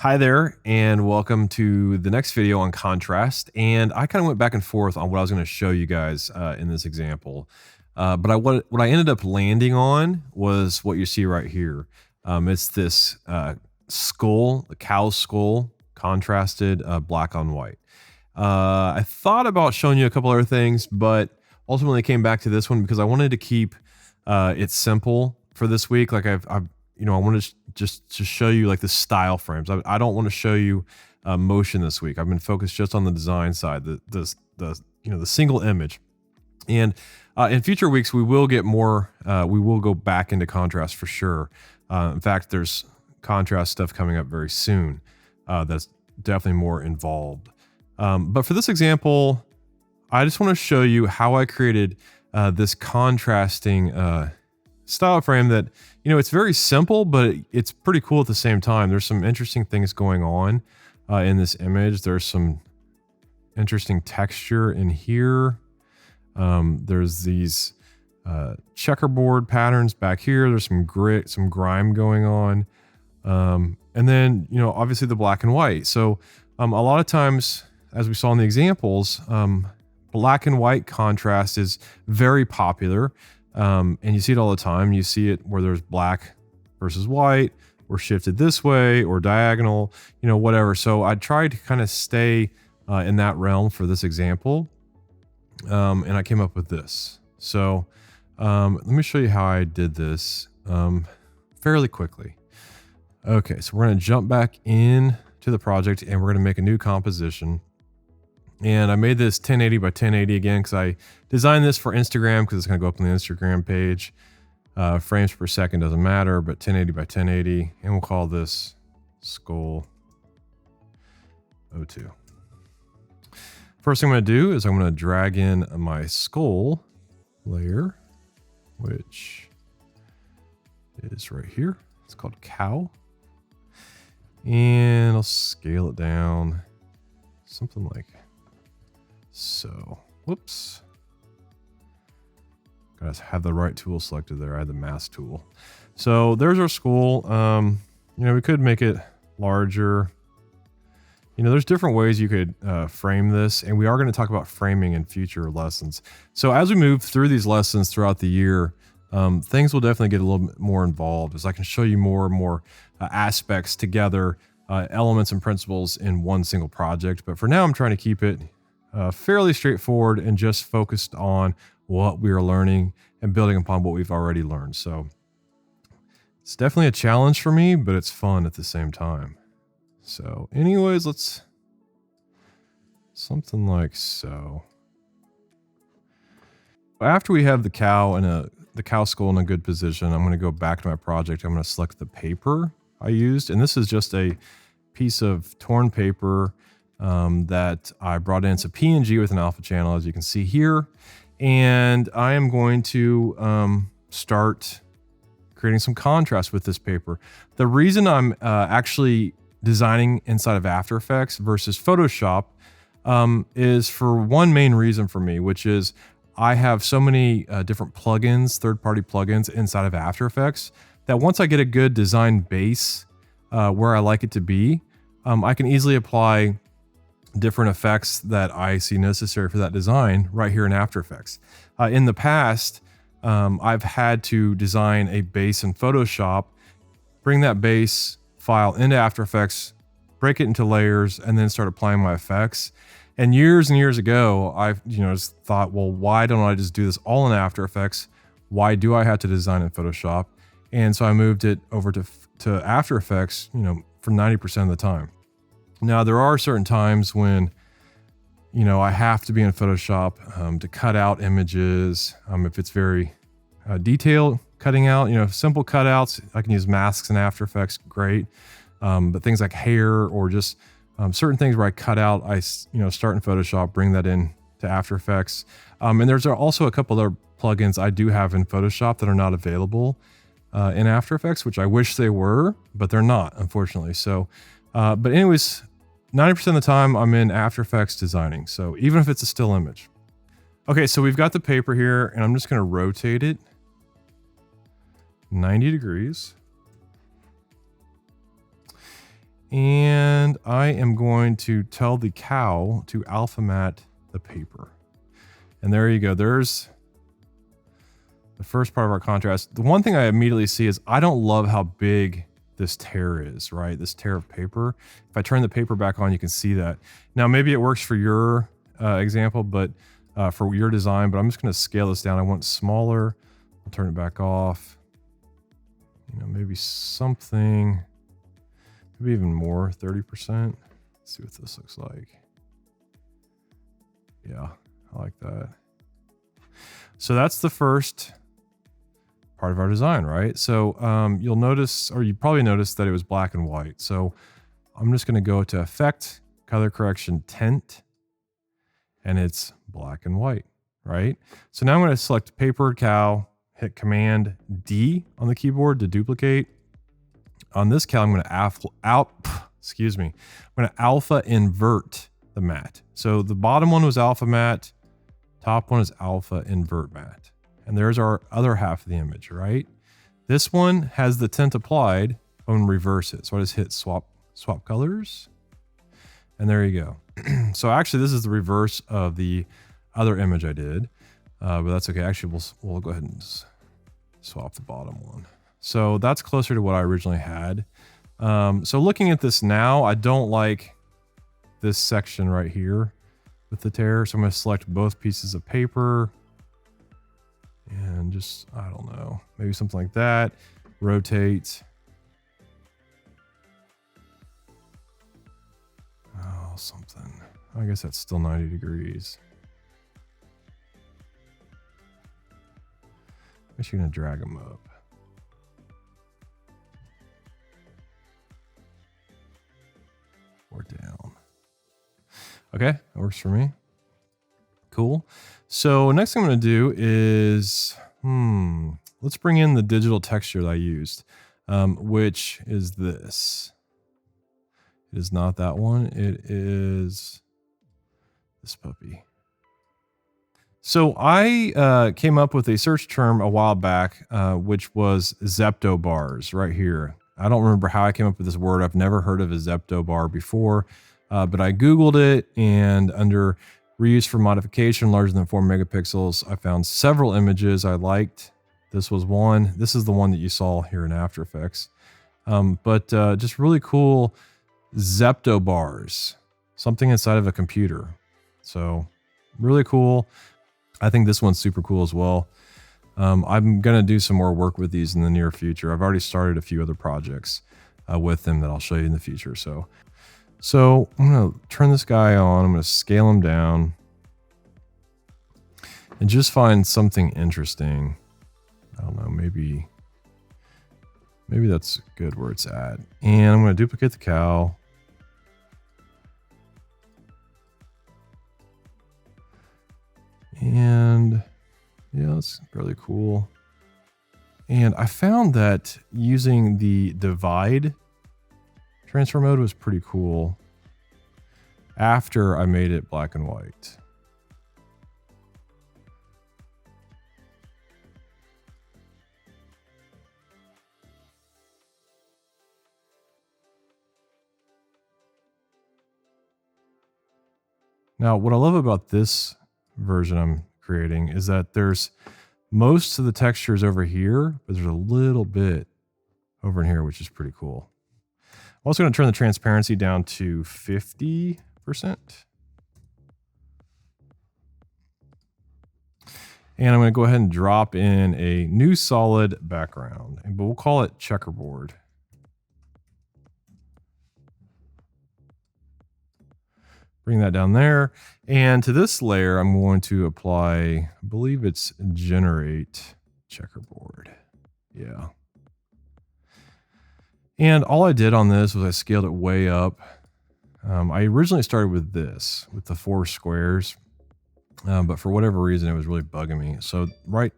Hi there, and welcome to the next video on contrast. And I kind of went back and forth on what I was going to show you guys in this example. But what I ended up landing on was what you see right here. It's this skull, the cow skull, contrasted black on white. I thought about showing you a couple other things, but ultimately came back to this one because I wanted to keep it simple for this week. Like I wanted to just to show you like the style frames. I don't want to show you motion this week. I've been focused just on the design side, the single image. And in future weeks, we will get more. We will go back into contrast for sure. In fact, there's contrast stuff coming up very soon. That's definitely more involved. But for this example, I just want to show you how I created this contrasting style frame that, it's very simple, but it's pretty cool at the same time. There's some interesting things going on in this image. There's some interesting texture in here. There's these checkerboard patterns back here. There's some grit, some grime going on. And then, obviously the black and white. So a lot of times, as we saw in the examples, black and white contrast is very popular. And you see it all the time. You see it where there's black versus white, or shifted this way, or diagonal, whatever. So I tried to kind of stay in that realm for this example. And I came up with this. So let me show you how I did this fairly quickly. Okay, so we're going to jump back in to the project and we're going to make a new composition. And I made this 1080 by 1080 again because I designed this for Instagram because it's going to go up on the Instagram page. Frames per second doesn't matter, but 1080 by 1080. And we'll call this Skull 02. First thing I'm going to do is I'm going to drag in my skull layer, which is right here. It's called cow. And I'll scale it down something like so. Whoops. Gotta have the right tool selected there. I had the mask tool. So there's our skull. We could make it larger. There's different ways you could frame this, and we are going to talk about framing in future lessons. So as we move through these lessons throughout the year, things will definitely get a little bit more involved as I can show you more and more aspects together, elements and principles in one single project. But for now, I'm trying to keep it fairly straightforward and just focused on what we are learning and building upon what we've already learned. So it's definitely a challenge for me, but it's fun at the same time. So anyways, let's something like so. After we have the cow and the cow skull in a good position, I'm going to go back to my project. I'm going to select the paper I used. And this is just a piece of torn paper that I brought in. It's a PNG with an alpha channel, as you can see here. And I am going to start creating some contrast with this paper. The reason I'm actually designing inside of After Effects versus Photoshop is for one main reason for me, which is I have so many different plugins, third-party plugins inside of After Effects that once I get a good design base where I like it to be, I can easily apply different effects that I see necessary for that design right here in After Effects. In the past, I've had to design a base in Photoshop, bring that base file into After Effects, break it into layers, and then start applying my effects. And years ago, I've just thought, well, why don't I just do this all in After Effects? Why do I have to design in Photoshop? And so I moved it over to After Effects, for 90% of the time. Now, there are certain times when, I have to be in Photoshop to cut out images. If it's very detailed cutting out, simple cutouts, I can use masks in After Effects, great. But things like hair or just certain things where I cut out, I start in Photoshop, bring that in to After Effects. And there's also a couple other plugins I do have in Photoshop that are not available in After Effects, which I wish they were, but they're not, unfortunately. So, but anyways, 90% of the time I'm in After Effects designing. So even if it's a still image. Okay, so we've got the paper here and I'm just going to rotate it 90 degrees. And I am going to tell the cow to alpha matte the paper. And there you go. There's the first part of our contrast. The one thing I immediately see is I don't love how big this tear is, right? This tear of paper. If I turn the paper back on, you can see that. Now, maybe it works for your example, but for your design, but I'm just going to scale this down. I want smaller. I'll turn it back off. You know, maybe something, maybe even more, 30%. Let's see what this looks like. Yeah, I like that. So that's the first part of our design, right? So you'll notice, or you probably noticed that it was black and white. So I'm just going to go to Effect, Color Correction, Tint, and it's black and white, right? So now I'm going to select Paper Cow, hit Command D on the keyboard to duplicate. On this cow, I'm going to alpha invert the matte. So the bottom one was alpha matte, top one is alpha invert matte. And there's our other half of the image, right? This one has the tint applied. I'm going to reverse it. So I just hit swap colors. And there you go. So actually, this is the reverse of the other image I did. But that's okay. Actually, we'll go ahead and swap the bottom one. So that's closer to what I originally had. So looking at this now, I don't like this section right here with the tear. So I'm going to select both pieces of paper. And just, I don't know, maybe something like that. Rotate. Oh, something. I guess that's still 90 degrees. I guess you're going to drag them up. Or down. Okay, that works for me. Cool. So next thing I'm going to do is, let's bring in the digital texture that I used, which is this. It is not that one. It is this puppy. So I came up with a search term a while back, which was Zepto bars right here. I don't remember how I came up with this word. I've never heard of a Zepto bar before, but I Googled it, and under reuse for modification larger than 4 megapixels, I found several images I liked. This was one. This is the one that you saw here in After Effects. But just really cool Zepto bars, something inside of a computer. So really cool. I think this one's super cool as well. I'm going to do some more work with these in the near future. I've already started a few other projects with them that I'll show you in the future. So I'm going to turn this guy on. I'm going to scale him down and just find something interesting. I don't know, maybe that's good where it's at. And I'm going to duplicate the cow. And yeah, that's really cool. And I found that using the divide transfer mode was pretty cool after I made it black and white. Now, what I love about this version I'm creating is that there's most of the textures over here, but there's a little bit over in here, which is pretty cool. I'm also going to turn the transparency down to 50%. And I'm going to go ahead and drop in a new solid background, but we'll call it checkerboard. Bring that down there. And to this layer, I'm going to apply, I believe it's generate checkerboard. Yeah. And all I did on this was I scaled it way up. I originally started with this, with the 4 squares. But for whatever reason, it was really bugging me. So right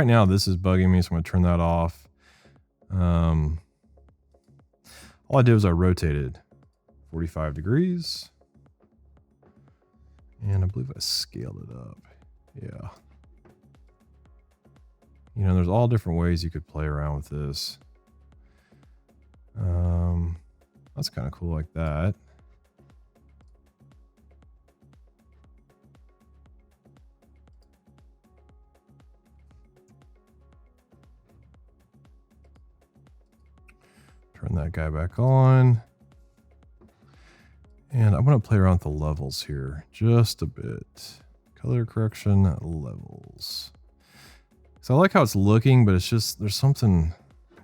now this is bugging me. So I'm going to turn that off. All I did was I rotated 45 degrees. And I believe I scaled it up. Yeah. You know, there's all different ways you could play around with this. That's kind of cool like that. Turn that guy back on. And I'm going to play around with the levels here just a bit. Color correction levels. So I like how it's looking, but it's just, there's something,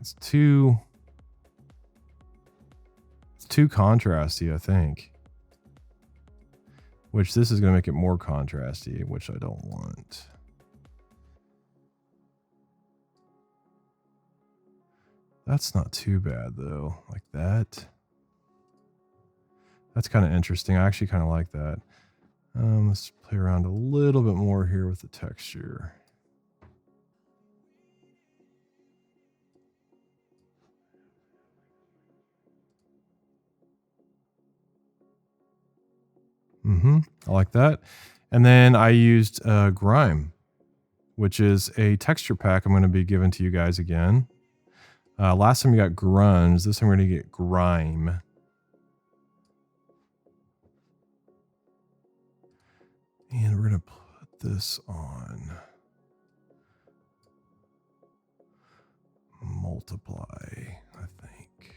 it's too contrasty, I think. Which this is going to make it more contrasty, which I don't want. That's not too bad though, like that. That's kind of interesting. I actually kind of like that. Let's play around a little bit more here with the texture. I like that. And then I used Grime, which is a texture pack I'm going to be giving to you guys again. Last time you got grunge. This time we're going to get grime. And we're going to put this on multiply, I think.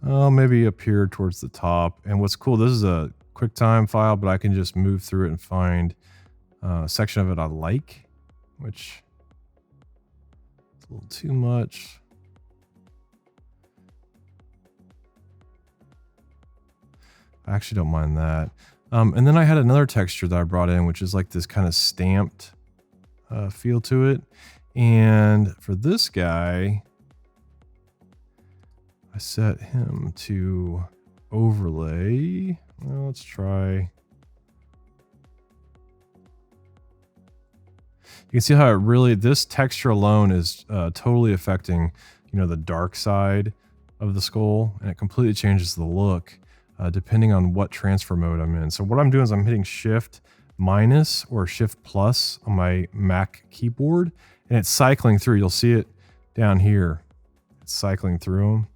Oh, maybe up here towards the top. And what's cool, this is a QuickTime file, but I can just move through it and find a section of it I like, which is a little too much. I actually don't mind that. And then I had another texture that I brought in, which is like this kind of stamped feel to it. And for this guy, I set him to overlay. Well, let's try. You can see how it really, this texture alone is totally affecting, you know, the dark side of the skull, and it completely changes the look depending on what transfer mode I'm in. So what I'm doing is I'm hitting Shift minus or Shift plus on my Mac keyboard, and it's cycling through. You'll see it down here. It's cycling through them.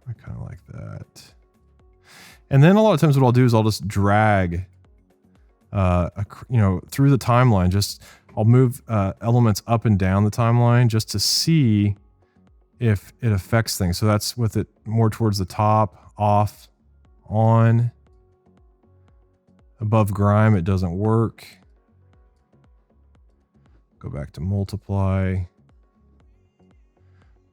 I kind of like that. And then a lot of times what I'll do is I'll just drag, you know, through the timeline. Just I'll move elements up and down the timeline just to see if it affects things. So that's with it more towards the top, off, on. Above grime, it doesn't work. Go back to multiply,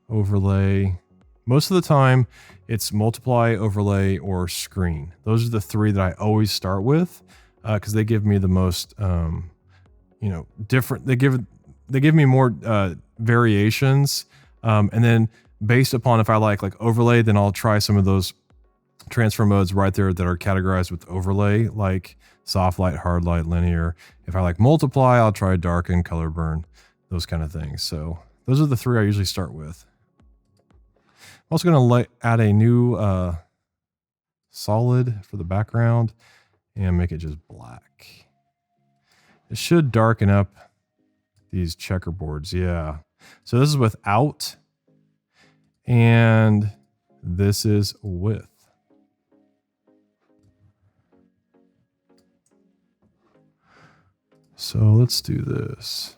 overlay. Most of the time, it's multiply, overlay, or screen. Those are the three that I always start with because they give me the most, you know, different. They give me more variations, and then based upon if I like overlay, then I'll try some of those transfer modes right there that are categorized with overlay, like soft light, hard light, linear. If I like multiply, I'll try darken, color burn, those kind of things. So those are the three I usually start with. I'm also going to add a new solid for the background and make it just black. It should darken up these checkerboards. Yeah. So this is without, and this is with. So let's do this.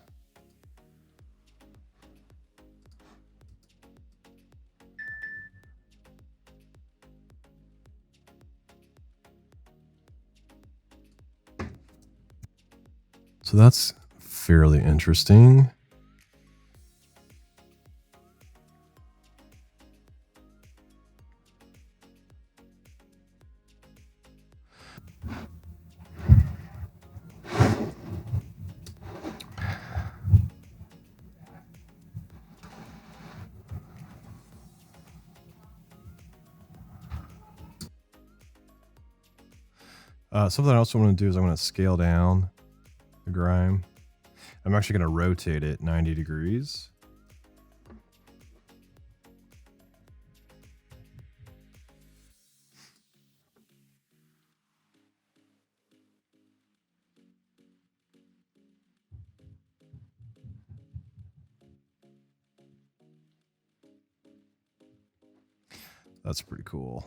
So that's fairly interesting. Something else I want to do is I'm going to scale down the grime. I'm actually going to rotate it 90 degrees. That's pretty cool.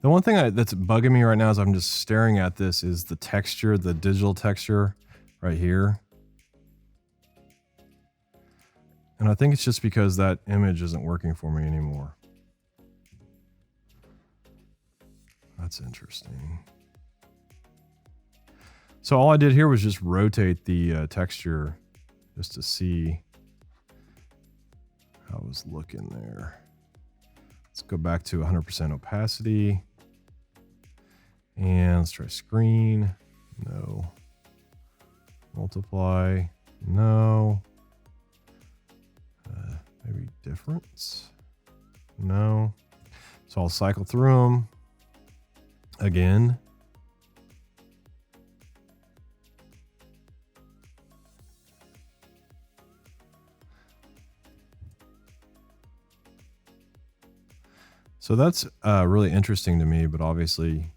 The one thing that's bugging me right now as I'm just staring at this is the texture, the digital texture right here. And I think it's just because that image isn't working for me anymore. That's interesting. So all I did here was just rotate the texture just to see how it was looking there. Let's go back to 100% opacity. And let's try screen. No. Multiply. No. Maybe difference. No. So I'll cycle through them again. So that's really interesting to me, but obviously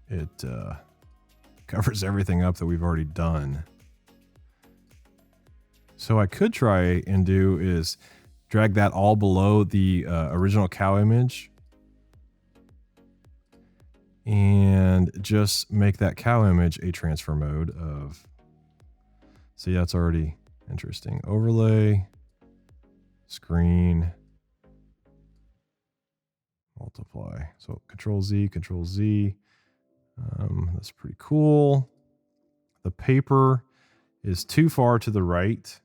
it covers everything up that we've already done. So I could try and do is drag that all below the original cow image and just make that cow image a transfer mode of, see, that's already interesting. Overlay, screen, multiply. So Control Z, Control Z. That's pretty cool. The paper is too far to the right.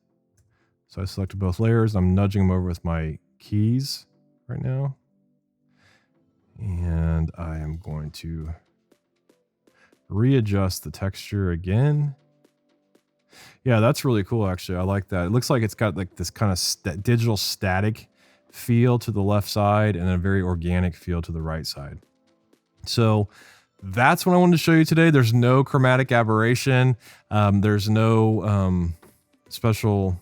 So I selected both layers. I'm nudging them over with my keys right now. And I am going to readjust the texture again. Yeah, that's really cool, actually. I like that. It looks like it's got like this kind of digital static feel to the left side and a very organic feel to the right side. So that's what I wanted to show you today. There's no chromatic aberration. There's no special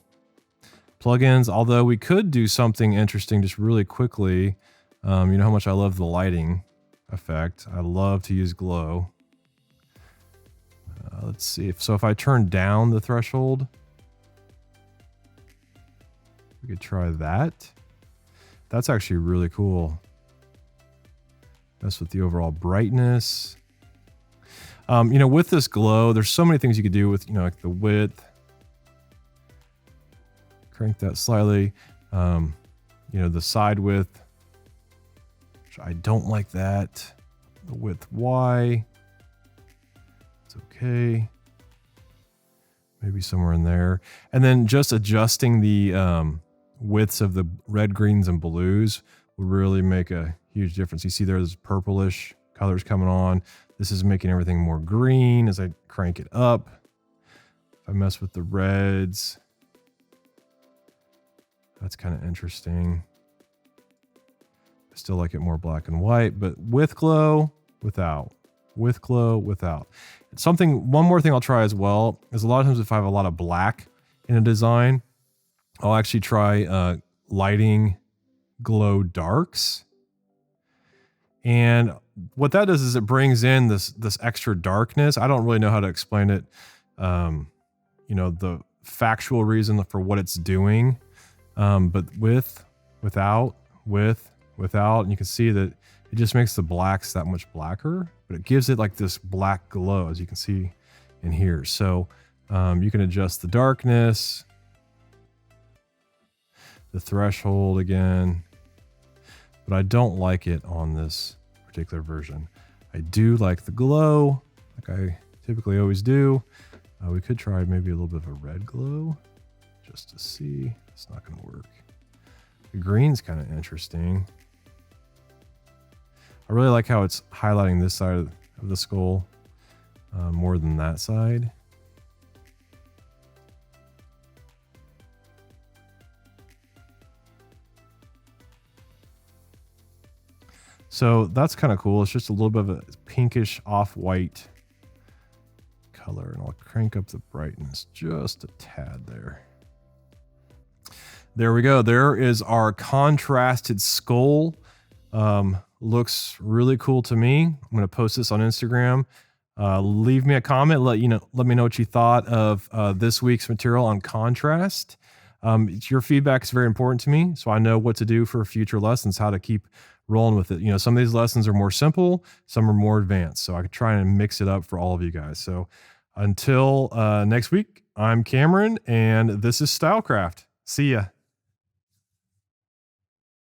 plugins, although we could do something interesting just really quickly. You know how much I love the lighting effect. I love to use glow. Let's see. If I turn down the threshold, we could try that. That's actually really cool. Mess with the overall brightness. You know, with this glow, there's so many things you could do with, you know, like the width. Crank that slightly. You know, the side width, which I don't like that. The width Y. It's okay. Maybe somewhere in there. And then just adjusting the widths of the red, greens, and blues would really make a huge difference. You see there's purplish colors coming on. This is making everything more green as I crank it up. If I mess with the reds, that's kind of interesting. I still like it more black and white, but with glow, without. With glow, without. One more thing I'll try as well is a lot of times if I have a lot of black in a design, I'll actually try lighting glow darks. And what that does is it brings in this extra darkness. I don't really know how to explain it. You know, the factual reason for what it's doing. But without, and you can see that it just makes the blacks that much blacker, but it gives it like this black glow, as you can see in here. So you can adjust the darkness, the threshold again, but I don't like it on this particular version. I do like the glow, like I typically always do. We could try maybe a little bit of a red glow just to see. It's not going to work. The green's kind of interesting. I really like how it's highlighting this side of the skull more than that side. So that's kind of cool. It's just a little bit of a pinkish off-white color, and I'll crank up the brightness just a tad there. There we go. There is our contrasted skull. Looks really cool to me. I'm going to post this on Instagram. Leave me a comment. Let me know what you thought of this week's material on contrast. Your feedback is very important to me, so I know what to do for future lessons, how to keep rolling with it. You know, some of these lessons are more simple, some are more advanced, so I could try and mix it up for all of you guys. So until next week, I'm Cameron, and this is StyleCraft. See ya.